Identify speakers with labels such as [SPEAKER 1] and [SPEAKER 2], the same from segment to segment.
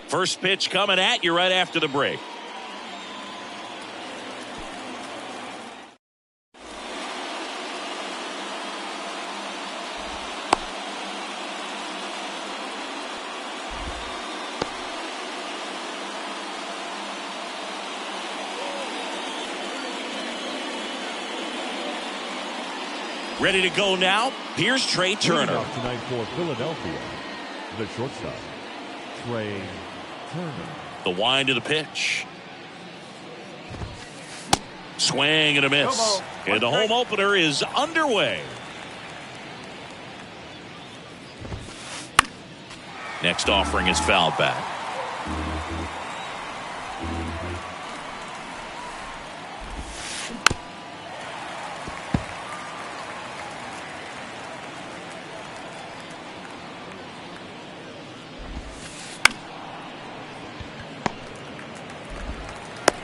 [SPEAKER 1] First pitch coming at you right after the break. Ready to go now. Here's Trey Turner.
[SPEAKER 2] Off tonight for Philadelphia, the shortstop, Trey Turner.
[SPEAKER 1] The wind of the pitch. Swing and a miss. And the home opener is underway. Next offering is fouled back.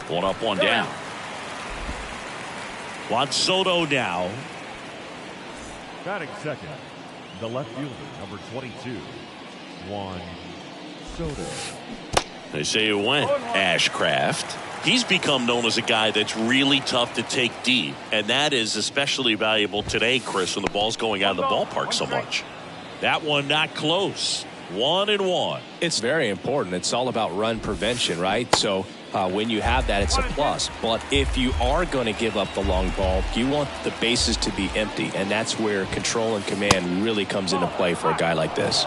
[SPEAKER 1] One up, one down. Juan Soto now.
[SPEAKER 2] Batting second, the left fielder, number 22, Juan Soto.
[SPEAKER 1] They say it went Ashcraft. He's become known as a guy that's really tough to take deep, and that is especially valuable today, Chris, when the ball's going out of the ballpark so much. That one not close. 1-1.
[SPEAKER 3] It's very important. It's all about run prevention, right? So when you have that, it's a plus. But if you are going to give up the long ball, you want the bases to be empty, and that's where control and command really comes into play for a guy like this.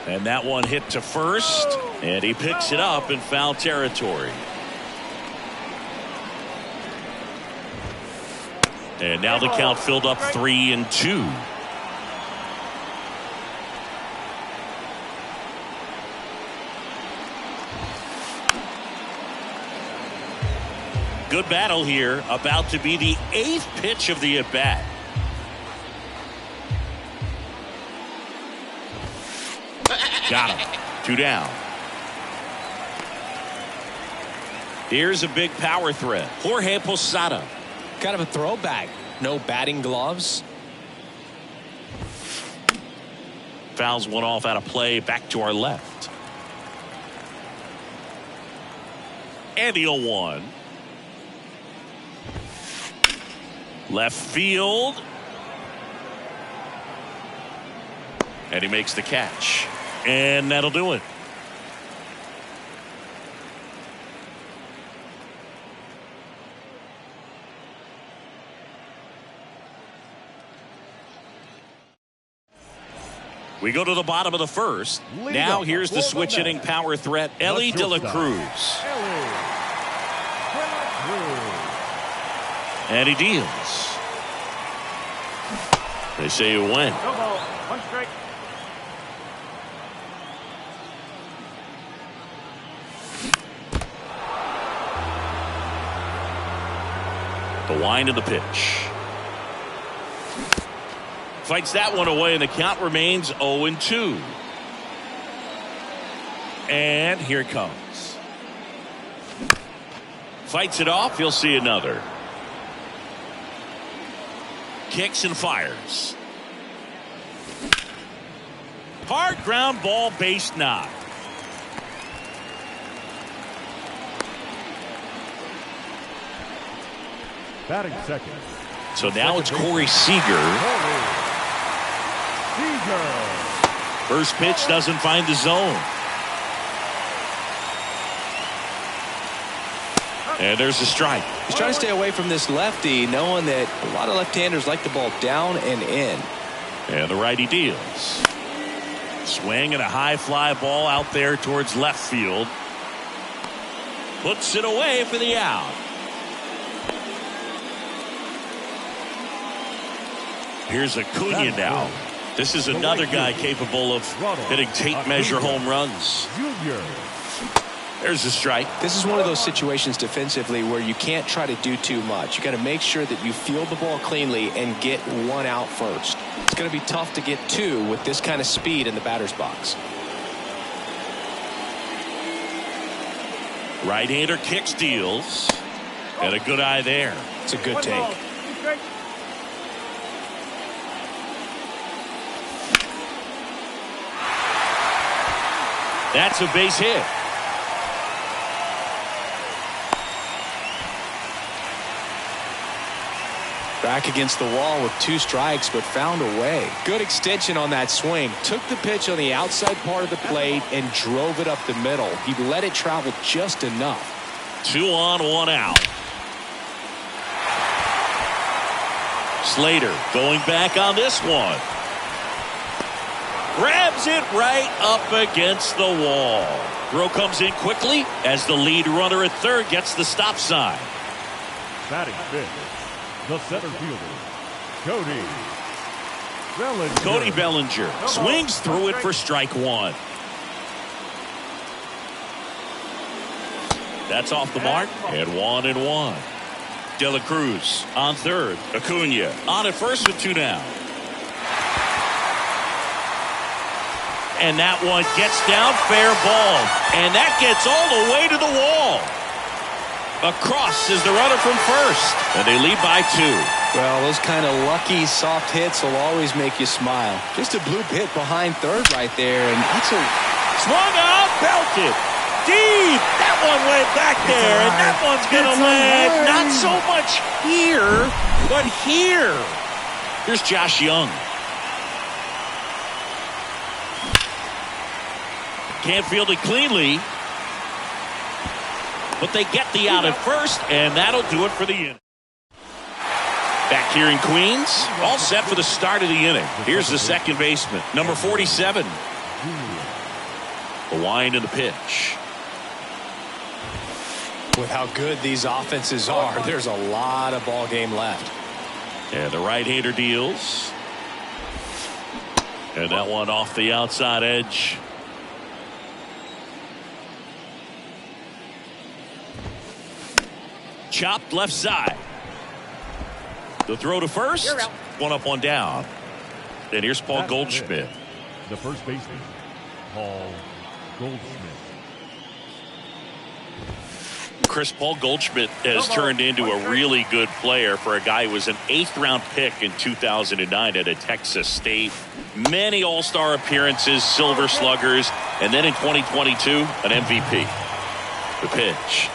[SPEAKER 1] And that one hit to first, and he picks it up in foul territory. And now the count filled up 3-2. Good battle here. About to be the 8th pitch of the at-bat. Got him. 2 down. Here's a big power threat. Jorge Posada.
[SPEAKER 3] Kind of a throwback. No batting gloves.
[SPEAKER 1] Fouls one off out of play. Back to our left. And the 0-1. Left field. And he makes the catch. And that'll do it. We go to the bottom of the first. Now here's the switch hitting power threat, Elly De La Cruz. And he deals. They say you win.
[SPEAKER 4] One strike.
[SPEAKER 1] The wind of the pitch. Fights that one away, and the count remains 0-2. And here it comes. Fights it off. He'll see another. Kicks and fires. Hard ground ball, base knock.
[SPEAKER 2] Batting second.
[SPEAKER 1] So now it's Corey Seager. First pitch doesn't find the zone. And there's a strike.
[SPEAKER 3] He's trying to stay away from this lefty, knowing that a lot of left-handers like the ball down and in.
[SPEAKER 1] And the righty deals. Swing and a high fly ball out there towards left field. Puts it away for the out. Here's Acuna now. This is another guy capable of hitting tape measure home runs. There's a strike.
[SPEAKER 3] This is one of those situations defensively where you can't try to do too much. You got to make sure that you field the ball cleanly and get one out first. It's going to be tough to get two with this kind of speed in the batter's box.
[SPEAKER 1] Right-hander kicks, deals. And a good eye there.
[SPEAKER 3] It's a good take.
[SPEAKER 1] That's a base hit.
[SPEAKER 3] Back against the wall with 2 strikes, but found a way. Good extension on that swing. Took the pitch on the outside part of the plate and drove it up the middle. He let it travel just enough.
[SPEAKER 1] 2 on, 1 out. Slater going back on this one. Grabs it right up against the wall. Throw comes in quickly as the lead runner at third gets the stop sign.
[SPEAKER 2] Batting fifth, the center fielder, Cody Bellinger.
[SPEAKER 1] Cody Bellinger swings through it for strike 1. That's off the mark, and 1-1. De La Cruz on third. Acuna on at first with 2 down. And that one gets down, fair ball. And that gets all the way to the wall. Across is the runner from first. And they lead by 2.
[SPEAKER 3] Well, those kind of lucky soft hits will always make you smile. Just a bloop hit behind third right there. And that's a
[SPEAKER 1] swung out, belted. Deep. That one went back there. And that one's going to land not so much here, but here. Here's Josh Young. Can't field it cleanly, but they get the out at first, and that'll do it for the inning. Back here in Queens, all set for the start of the inning. Here's the second baseman, number 47. The wind and the pitch.
[SPEAKER 3] With how good these offenses are, there's a lot of ball game left.
[SPEAKER 1] And the right-hander deals. And that one off the outside edge. Chopped left side. The throw to first. 1 up, 1 down. And here's Paul Goldschmidt.
[SPEAKER 2] The first baseman, Paul Goldschmidt.
[SPEAKER 1] Chris, Paul Goldschmidt has turned into a really good player for a guy who was an 8th-round pick in 2009 at Texas State. Many All-Star appearances, Silver Sluggers, and then in 2022, an MVP. The pitch.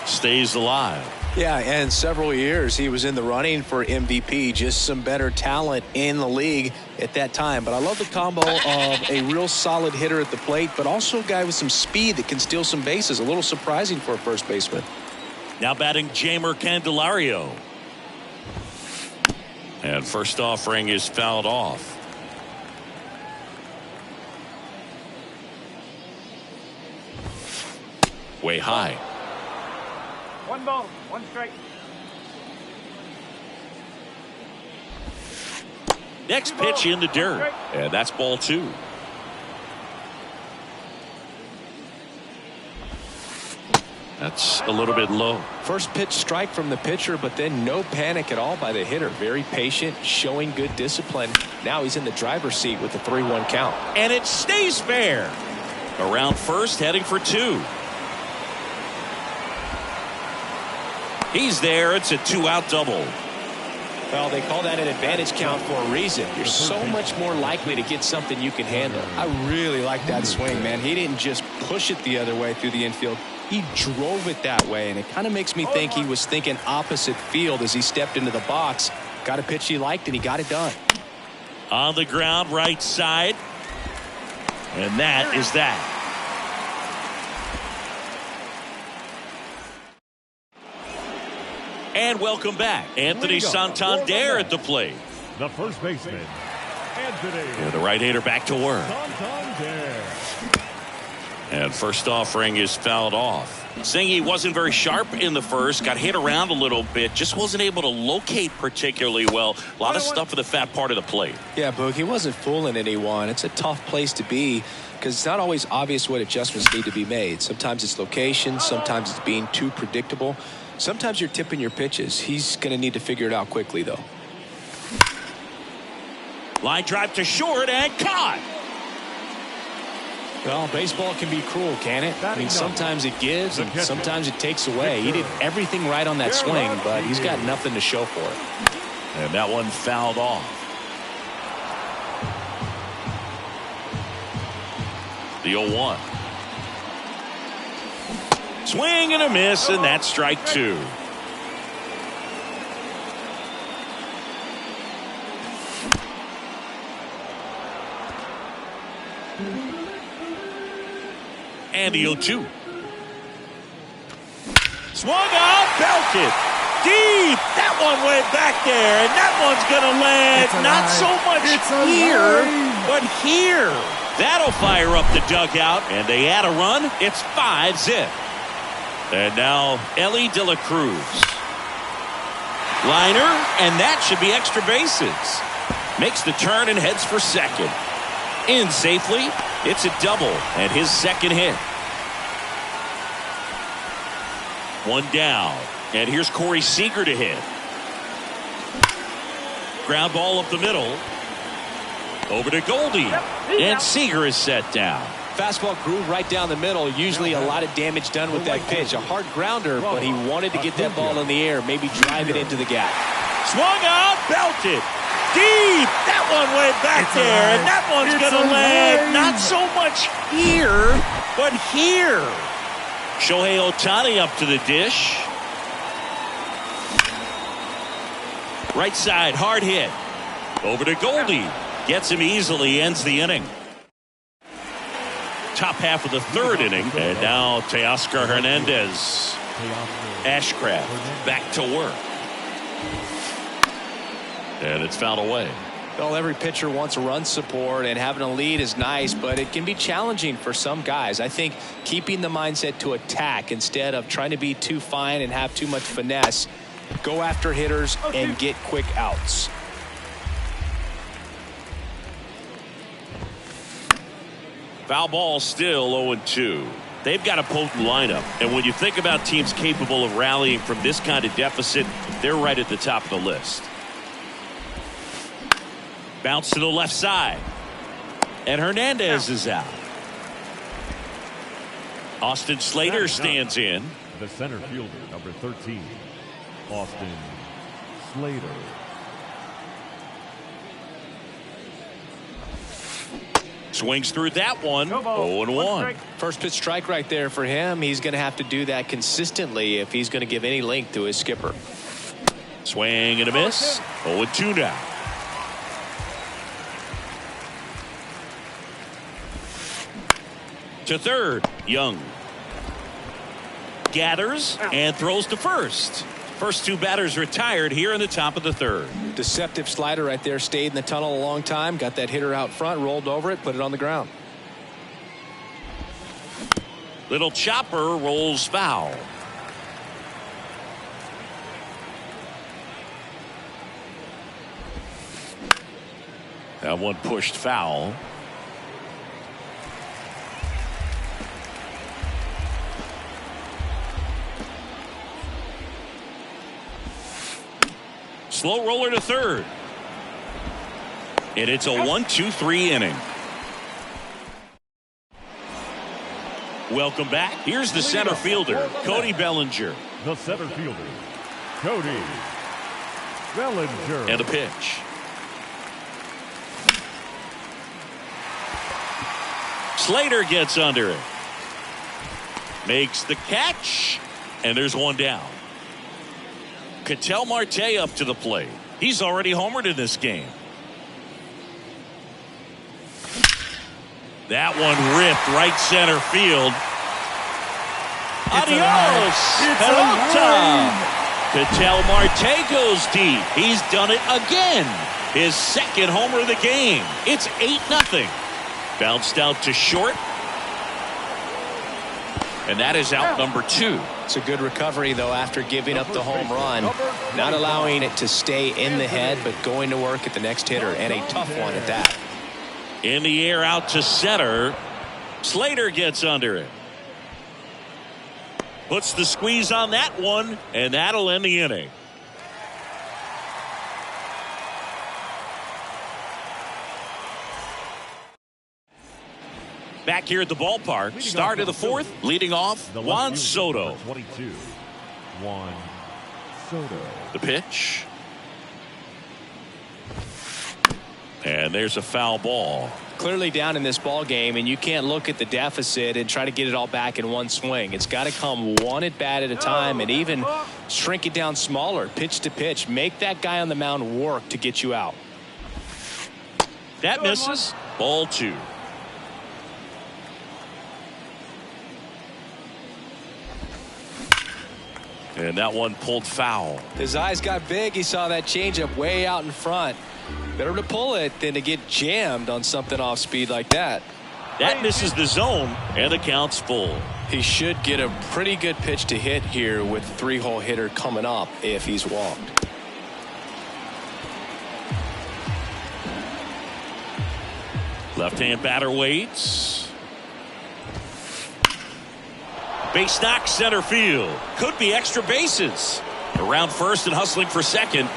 [SPEAKER 1] Stays alive.
[SPEAKER 3] Yeah, and several years he was in the running for MVP. Just some better talent in the league at that time. But I love the combo of a real solid hitter at the plate, but also a guy with some speed that can steal some bases. A little surprising for a first baseman.
[SPEAKER 1] Now batting Jamer Candelario. And first offering is fouled off. Way high.
[SPEAKER 4] 1 ball, 1 strike.
[SPEAKER 1] Next pitch in the dirt. And that's ball 2. That's a little bit low.
[SPEAKER 3] First pitch strike from the pitcher, but then no panic at all by the hitter. Very patient, showing good discipline. Now he's in the driver's seat with the 3-1 count.
[SPEAKER 1] And it stays fair. Around first, heading for 2. He's there. It's a 2-out double.
[SPEAKER 3] Well, they call that an advantage count for a reason. You're so much more likely to get something you can handle. I really like that swing, man. He didn't just push it the other way through the infield. He drove it that way, and it kind of makes me think he was thinking opposite field as he stepped into the box. Got a pitch he liked, and he got it done.
[SPEAKER 1] On the ground, right side. And that is that. And welcome back. Anthony Santander at the plate.
[SPEAKER 2] The first baseman, Anthony.
[SPEAKER 1] Yeah, the right-hander back to work.
[SPEAKER 2] Santander.
[SPEAKER 1] And first offering is fouled off. Saying he wasn't very sharp in the first, got hit around a little bit, just wasn't able to locate particularly well. A lot of stuff for the fat part of the plate.
[SPEAKER 3] Yeah, Boog, he wasn't fooling anyone. It's a tough place to be because it's not always obvious what adjustments need to be made. Sometimes it's location, sometimes it's being too predictable. Sometimes you're tipping your pitches. He's going to need to figure it out quickly, though.
[SPEAKER 1] Line drive to short and caught.
[SPEAKER 3] Well, baseball can be cruel, can it? I mean, sometimes it gives and sometimes it takes away. He did everything right on that swing, but he's got nothing to show for it.
[SPEAKER 1] And that one fouled off. The 0-1. Swing and a miss, and that's strike two. And the 0-2. Swung out, belted. Deep. That one went back there, and that one's going to land not so much here, but here. That'll fire up the dugout, and they add a run. It's 5-zip. And now Ellie De La Cruz. Liner, and that should be extra bases. Makes the turn and heads for second. In safely. It's a double and his second hit. One down. And here's Corey Seager to hit. Ground ball up the middle. Over to Goldie. And Seager is set down.
[SPEAKER 3] Fastball groove right down the middle. Usually a lot of damage done with that pitch. A hard grounder, but he wanted to get that ball in the air. Maybe drive it into the gap.
[SPEAKER 1] Swung out, belted. Deep. That one went back there, and that one's going to land not so much here, but here. Shohei Ohtani up to the dish. Right side, hard hit. Over to Goldie. Gets him easily, ends the inning. Top half of the third inning, and now Teoscar Hernandez. Ashcraft back to work. And it's fouled away.
[SPEAKER 3] Well, every pitcher wants run support, and having a lead is nice, but it can be challenging for some guys. I think keeping the mindset to attack instead of trying to be too fine and have too much finesse. Go after hitters and get quick outs.
[SPEAKER 1] Foul ball still 0-2. They've got a potent lineup, and when you think about teams capable of rallying from this kind of deficit, they're right at the top of the list. Bounce to the left side. And Hernandez is out. Austin Slater stands in.
[SPEAKER 2] The center fielder, number 13, Austin Slater.
[SPEAKER 1] Swings through that one. 0-1.
[SPEAKER 3] First pitch strike right there for him. He's going to have to do that consistently if he's going to give any length to his skipper.
[SPEAKER 1] Swing and a miss. 0-2 now. To third, Young. Gathers and throws to first. First two batters retired here in the top of the third.
[SPEAKER 3] Deceptive slider right there. Stayed in the tunnel a long time. Got that hitter out front. Rolled over it. Put it on the ground.
[SPEAKER 1] Little chopper rolls foul. That one pushed foul. Slow roller to third. And it's a 1-2-3 inning. Welcome back. Here's the center fielder, Cody Bellinger.
[SPEAKER 2] The center fielder, Cody Bellinger.
[SPEAKER 1] And the pitch. Slater gets under it. Makes the catch. And there's one down. Ketel Marte up to the plate. He's already homered in this game. That one ripped right center field. Adios! Pelota! Ketel Marte goes deep. He's done it again. His second homer of the game. It's 8-0. Bounced out to short. And that is out number 2.
[SPEAKER 3] It's a good recovery, though, after giving up the home run. Not allowing it to stay in the head, but going to work at the next hitter, and a tough one at that.
[SPEAKER 1] In the air out to center. Slater gets under it. Puts the squeeze on that one, and that'll end the inning. Back back here at the ballpark. Start of the fourth, leading off, Juan Soto.
[SPEAKER 2] 22, Juan Soto.
[SPEAKER 1] The pitch. And there's a foul ball.
[SPEAKER 3] Clearly down in this ball game, and you can't look at the deficit and try to get it all back in one swing. It's got to come one at bat at a time, and even shrink it down smaller, pitch to pitch. Make that guy on the mound work to get you out.
[SPEAKER 1] That misses. Ball 2. And that one pulled foul.
[SPEAKER 3] His eyes got big. He saw that changeup way out in front. Better to pull it than to get jammed on something off speed like that.
[SPEAKER 1] That misses the zone, and the count's full.
[SPEAKER 3] He should get a pretty good pitch to hit here with the 3-hole hitter coming up if he's walked.
[SPEAKER 1] Left-hand batter waits. Base knock center field. Could be extra bases. Around first and hustling for second.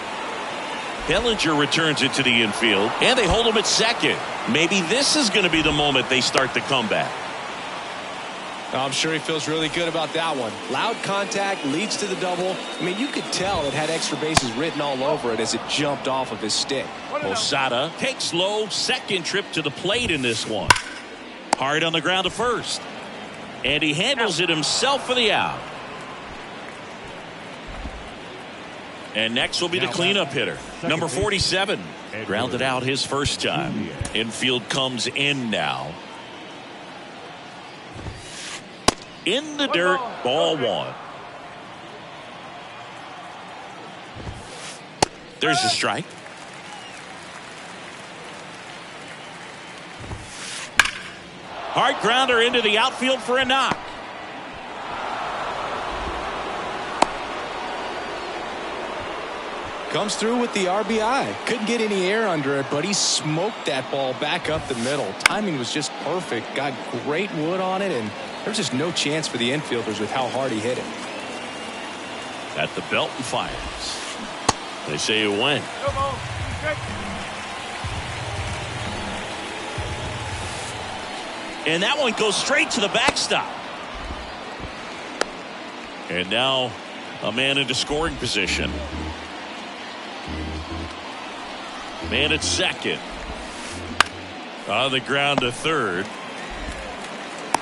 [SPEAKER 1] Bellinger returns it to the infield, and they hold him at second. Maybe this is going to be the moment they start the comeback.
[SPEAKER 3] I'm sure he feels really good about that one. Loud contact leads to the double. I mean, you could tell it had extra bases written all over it as it jumped off of his stick.
[SPEAKER 1] Posada takes low, second trip to the plate in this one. Hard on the ground to first. And he handles it himself for the out. And next will be the cleanup hitter, number 47. Grounded out his first time. Infield comes in now. In the dirt, ball 1. There's a strike. Hard grounder into the outfield for a knock.
[SPEAKER 3] Comes through with the RBI. Couldn't get any air under it, but he smoked that ball back up the middle. Timing was just perfect. Got great wood on it, and there's just no chance for the infielders with how hard he hit it.
[SPEAKER 1] At the belt and fires. They say it went. And that one goes straight to the backstop. And now a man into scoring position. Man at second. On the ground to third.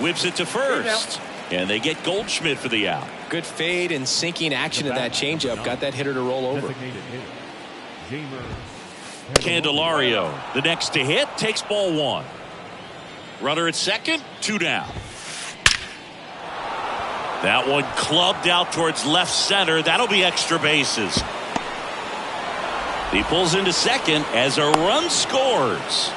[SPEAKER 1] Whips it to first. And they get Goldschmidt for the out.
[SPEAKER 3] Good fade and sinking action of that changeup. Got that hitter to roll over.
[SPEAKER 1] Candelario, the next to hit, takes ball 1. Runner at second, 2 down. That one clubbed out towards left center. That'll be extra bases. He pulls into second as a run scores.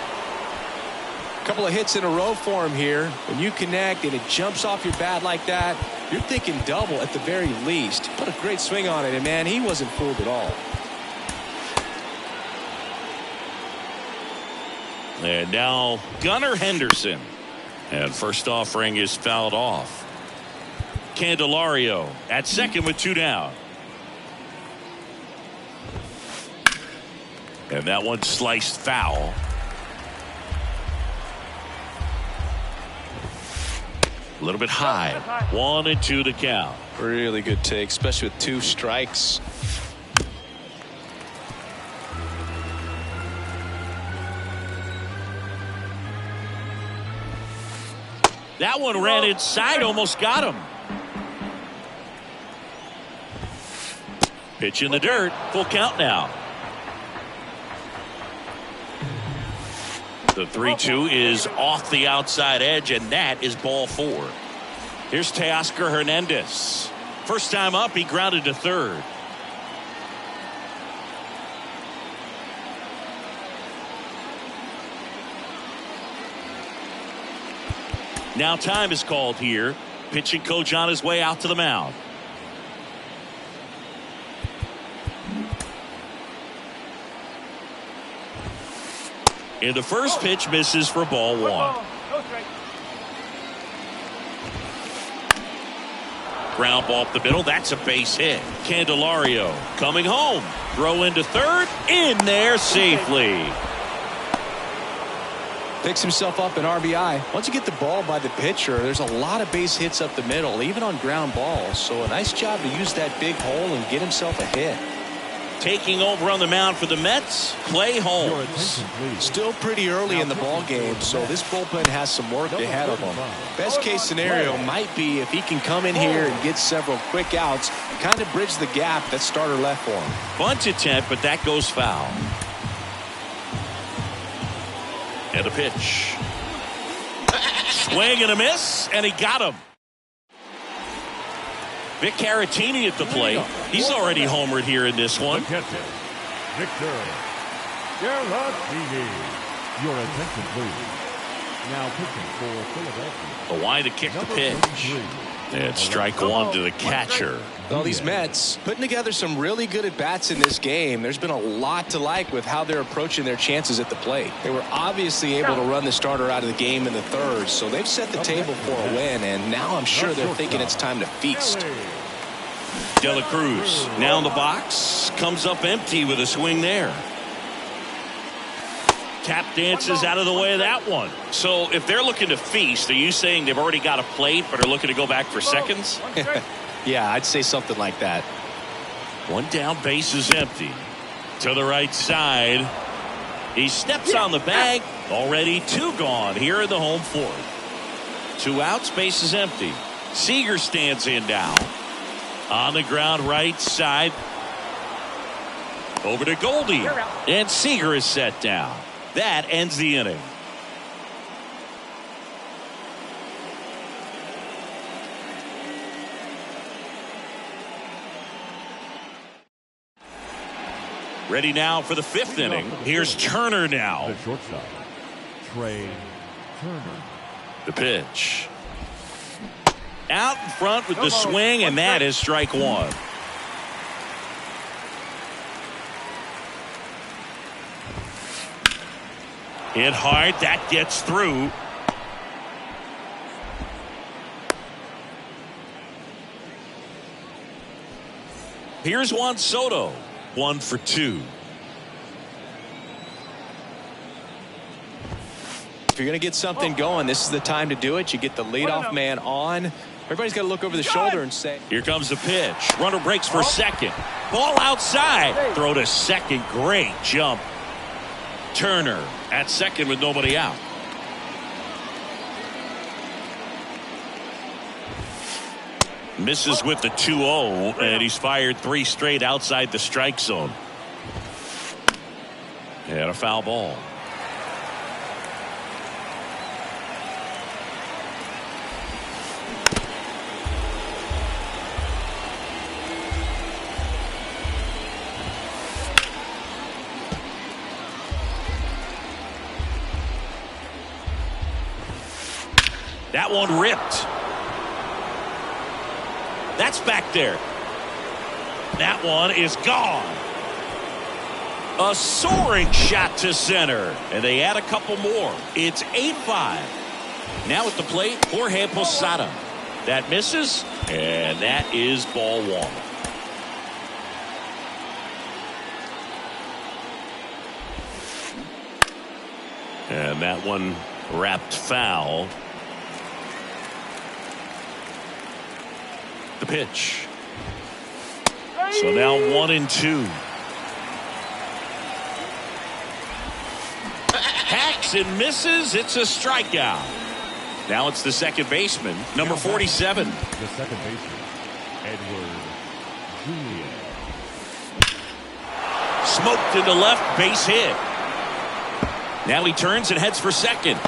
[SPEAKER 3] Couple of hits in a row for him here. When you connect and it jumps off your bat like that, you're thinking double at the very least. Put a great swing on it, and man, he wasn't fooled at all.
[SPEAKER 1] And now Gunnar Henderson. And first offering is fouled off. Candelario at second with 2 down. And that one sliced foul. A little bit high. 1-2 to count.
[SPEAKER 3] Really good take, especially with 2 strikes.
[SPEAKER 1] That one ran inside, almost got him. Pitch in the dirt. Full count now. The 3-2 is off the outside edge, and that is ball 4. Here's Teoscar Hernandez. First time up, he grounded to third. Now time is called here. Pitching coach on his way out to the mound. And the first pitch misses for ball 1. Ground ball up the middle. That's a base hit. Candelario coming home. Throw into third. In there safely.
[SPEAKER 3] Picks himself up an RBI. Once you get the ball by the pitcher, there's a lot of base hits up the middle, even on ground balls. So a nice job to use that big hole and get himself a hit.
[SPEAKER 1] Taking over on the mound for the Mets, Clay Holmes.
[SPEAKER 3] Still pretty early in the ball game, so this bullpen has some work ahead of him. Best case scenario might be if he can come in here and get several quick outs, kind of bridge the gap that starter left for him.
[SPEAKER 1] Bunt attempt, but that goes foul. And a pitch. Swing and a miss, and he got him. Vic Caratini at the plate. He's already homered here in this one.
[SPEAKER 2] Victor Caratini. Your attention, please. Now pitching for Philadelphia.
[SPEAKER 1] The wide to kick the pitch. And strike one to the catcher.
[SPEAKER 3] Well, these Mets putting together some really good at-bats in this game. There's been a lot to like with how they're approaching their chances at the plate. They were obviously able to run the starter out of the game in the third, so they've set the table for a win, and now I'm sure they're thinking it's time to feast.
[SPEAKER 1] De La Cruz now in the box, comes up empty with a swing there. Tap dances out of the way of that one. So if they're looking to feast, are you saying they've already got a plate but are looking to go back for seconds?
[SPEAKER 3] Yeah, I'd say something like that.
[SPEAKER 1] One down, base is empty. To the right side. He steps on the bag. Already two gone here in the home fourth. 2 outs, base is empty. Seager stands in now. On the ground right side. Over to Goldie. And Seager is set down. That ends the inning. Ready now for the 5th inning. Here's Turner now.
[SPEAKER 2] The shortstop, Trey Turner.
[SPEAKER 1] The pitch. Out in front with the swing, and that is strike one. Hit hard, that gets through. Here's Juan Soto, 1 for 2.
[SPEAKER 3] If you're going to get something going, this is the time to do it. You get the leadoff man on. Everybody's got to look over the shoulder and say.
[SPEAKER 1] Here comes the pitch. Runner breaks for second. Ball outside. Throw to second. Great jump. Turner at second with nobody out. Misses with the 2-0, and he's fired 3 straight outside the strike zone. And a foul ball. That one ripped. That's back there. That one is gone. A soaring shot to center. And they add a couple more. It's 8-5. Now at the plate, Jorge Posada. That misses. And that is ball one. And that one wrapped foul. The pitch. So now 1-2. Hacks and misses. It's a strikeout. Now it's the second baseman, number 47.
[SPEAKER 2] The second baseman, Edward Julian.
[SPEAKER 1] Smoked into left, base hit. Now he turns and heads for second.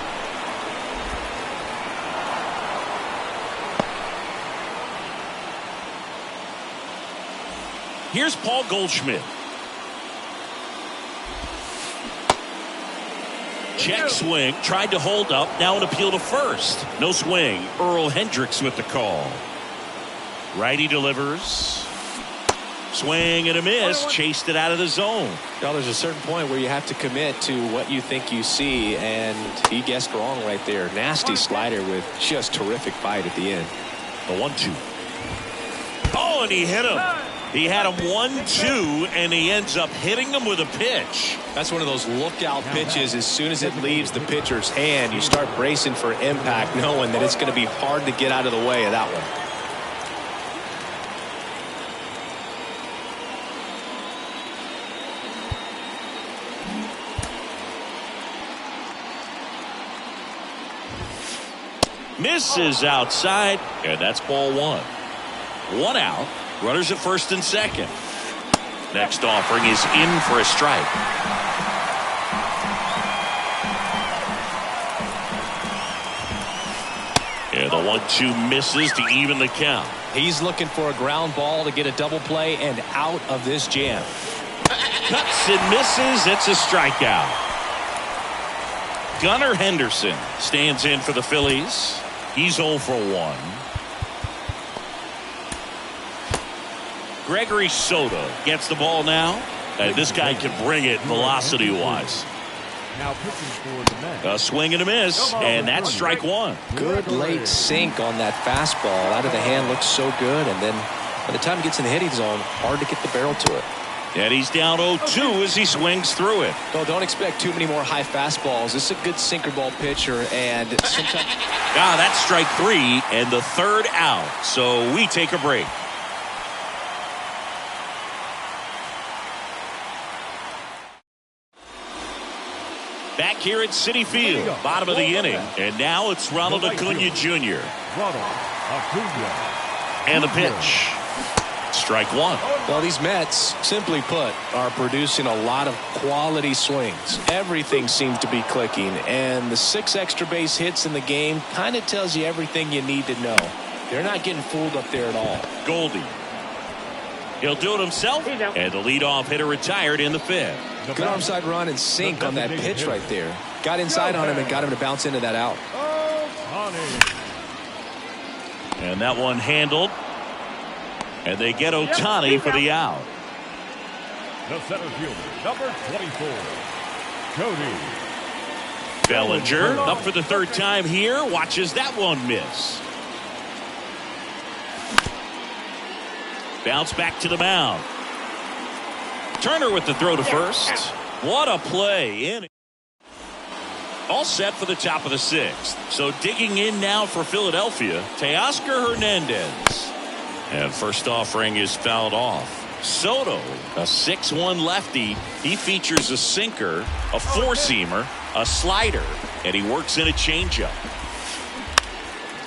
[SPEAKER 1] Here's Paul Goldschmidt. Check swing, tried to hold up, now an appeal to first. No swing. Earl Hendricks with the call. Righty delivers. Swing and a miss, chased it out of the zone.
[SPEAKER 3] Well, there's a certain point where you have to commit to what you think you see, and he guessed wrong right there. Nasty slider with just terrific bite at the end.
[SPEAKER 1] A 1-2. Oh, and he hit him. He had him 1-2, and he ends up hitting him with a pitch.
[SPEAKER 3] That's one of those lookout pitches. As soon as it leaves the pitcher's hand, you start bracing for impact, knowing that it's going to be hard to get out of the way of that one.
[SPEAKER 1] Misses outside, and that's ball one. One out. Runners at first and second. Next offering is in for a strike. And the 1-2 misses to even the count.
[SPEAKER 3] He's looking for a ground ball to get a double play and out of this jam.
[SPEAKER 1] Cuts and misses. It's a strikeout. Gunnar Henderson stands in for the Phillies. He's 0 for 1. Gregory Soto gets the ball now. And this guy can bring it velocity-wise.
[SPEAKER 2] Now pitching for the Mets.
[SPEAKER 1] A swing and a miss, and that's strike one.
[SPEAKER 3] Good late sink on that fastball. Out of the hand looks so good, and then by the time it gets in the hitting zone, hard to get the barrel to it.
[SPEAKER 1] And he's down 0-2 as he swings through it.
[SPEAKER 3] Well, don't expect too many more high fastballs. This is a good sinker ball pitcher, and sometimes...
[SPEAKER 1] That's strike three and the third out. So we take a break. Back here at Citi Field, bottom of the inning. And now it's Ronald Acuna Jr.
[SPEAKER 2] Ronald Acuna.
[SPEAKER 1] And the pitch. Strike one.
[SPEAKER 3] Well, these Mets, simply put, are producing a lot of quality swings. Everything seems to be clicking, and the 6 extra base hits in the game kind of tells you everything you need to know. They're not getting fooled up there at all.
[SPEAKER 1] Goldie. He'll do it himself, and the leadoff hitter retired in the 5th.
[SPEAKER 3] Good onside run and sink on that pitch right there. Got inside on him and got him to bounce into that out.
[SPEAKER 1] And that one handled. And they get Ohtani for the out.
[SPEAKER 2] The center fielder, number 24, Cody
[SPEAKER 1] Bellinger up for the third time here. Watches that one miss. Bounce back to the mound. Turner with the throw to first. What a play. In. All set for the top of the 6th. So digging in now for Philadelphia, Teoscar Hernandez. And first offering is fouled off. Soto, a 6-1 lefty. He features a sinker, a four-seamer, a slider, and he works in a changeup.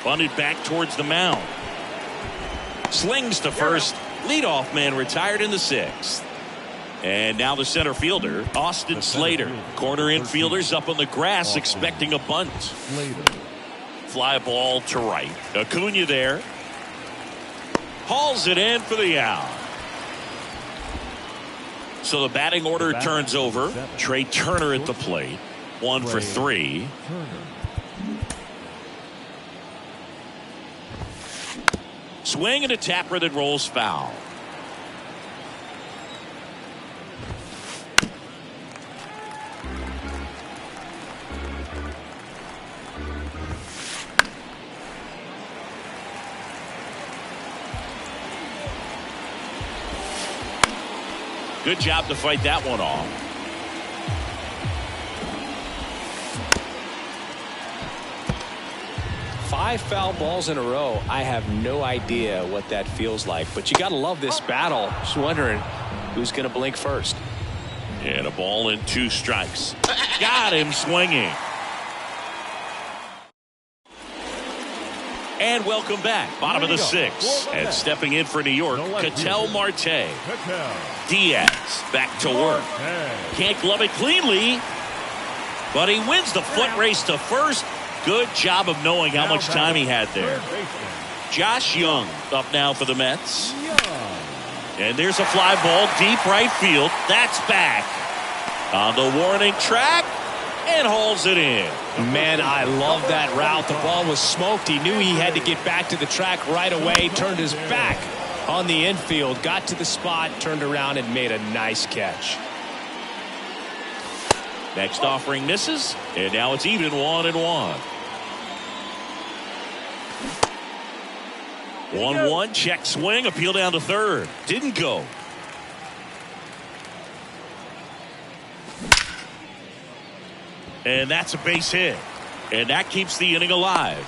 [SPEAKER 1] Bunted back towards the mound. Slings to first. Leadoff man retired in the 6th. And now the center fielder, Austin Slater. Corner infielders up on the grass expecting a bunt. Fly ball to right. Acuna there. Hauls it in for the out. So the batting order turns over. Trey Turner at the plate. 1 for 3. Swing and a tapper that rolls foul. Good job to fight that one off.
[SPEAKER 3] Five foul balls in a row. I have no idea what that feels like, but you got to love this battle. Just wondering who's going to blink first.
[SPEAKER 1] And a ball and 2 strikes. Got him swinging. And welcome back. Bottom of the 6th. And stepping in for New York, Ketel Marte. Diaz back to work. Can't glove it cleanly. But he wins the foot race to first. Good job of knowing how much time he had there. Josh Young up now for the Mets. And there's a fly ball deep right field. That's back on the warning track. And hauls it in.
[SPEAKER 3] Man, I love that route. The ball was smoked. He knew he had to get back to the track right away. Turned his back on the infield. Got to the spot. Turned around and made a nice catch.
[SPEAKER 1] Next offering misses. And now it's even 1-1. 1-1, check swing, appeal down to third. Didn't go. And that's a base hit. And that keeps the inning alive.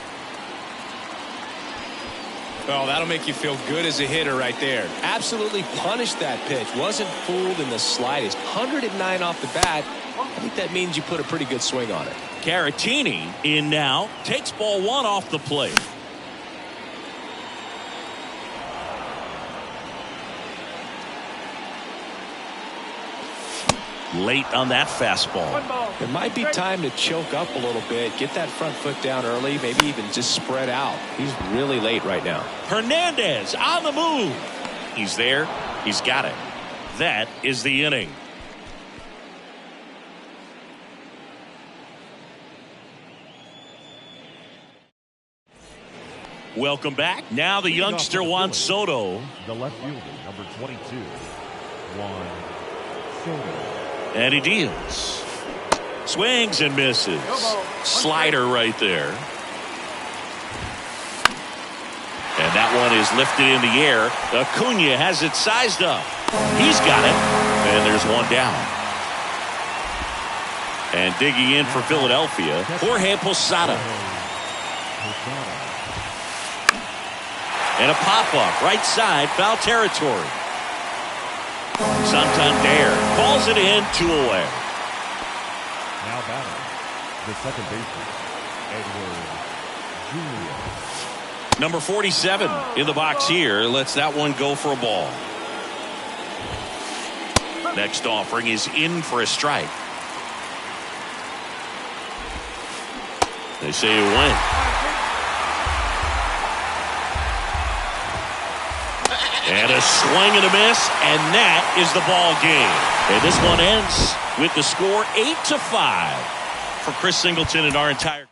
[SPEAKER 3] Oh, that'll make you feel good as a hitter right there. Absolutely punished that pitch. Wasn't fooled in the slightest. 109 off the bat. I think that means you put a pretty good swing on it.
[SPEAKER 1] Caratini in now. Takes ball one off the plate. Late on that fastball.
[SPEAKER 3] It might be time to choke up a little bit, get that front foot down early, maybe even just spread out. He's really late right now.
[SPEAKER 1] Hernandez on the move. He's there. He's got it. That is the inning. Welcome back. Now the youngster Juan Soto.
[SPEAKER 2] The left fielder, number 22, Juan Soto.
[SPEAKER 1] And he deals. Swings and misses. Slider right there. And that one is lifted in the air. Acuna has it sized up. He's got it. And there's one down. And digging in for Philadelphia, Jorge Posada. And a pop-up right side, foul territory. Santander calls it in, 2 away.
[SPEAKER 2] Now batting, the second baseman, Edward Jr.
[SPEAKER 1] Number 47 in the box here. Lets that one go for a ball. Next offering is in for a strike. They say it went. And a swing and a miss, and that is the ball game. And this one ends with the score 8-5 for Chris Singleton and our entire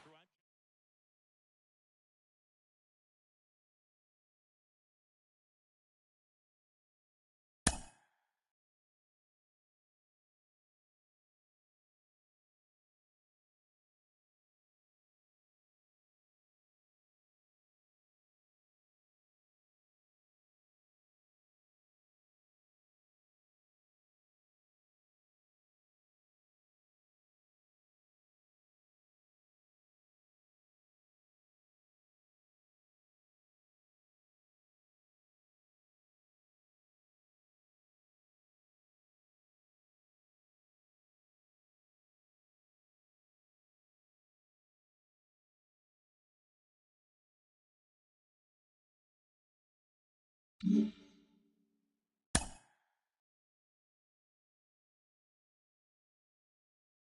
[SPEAKER 2] Thank you.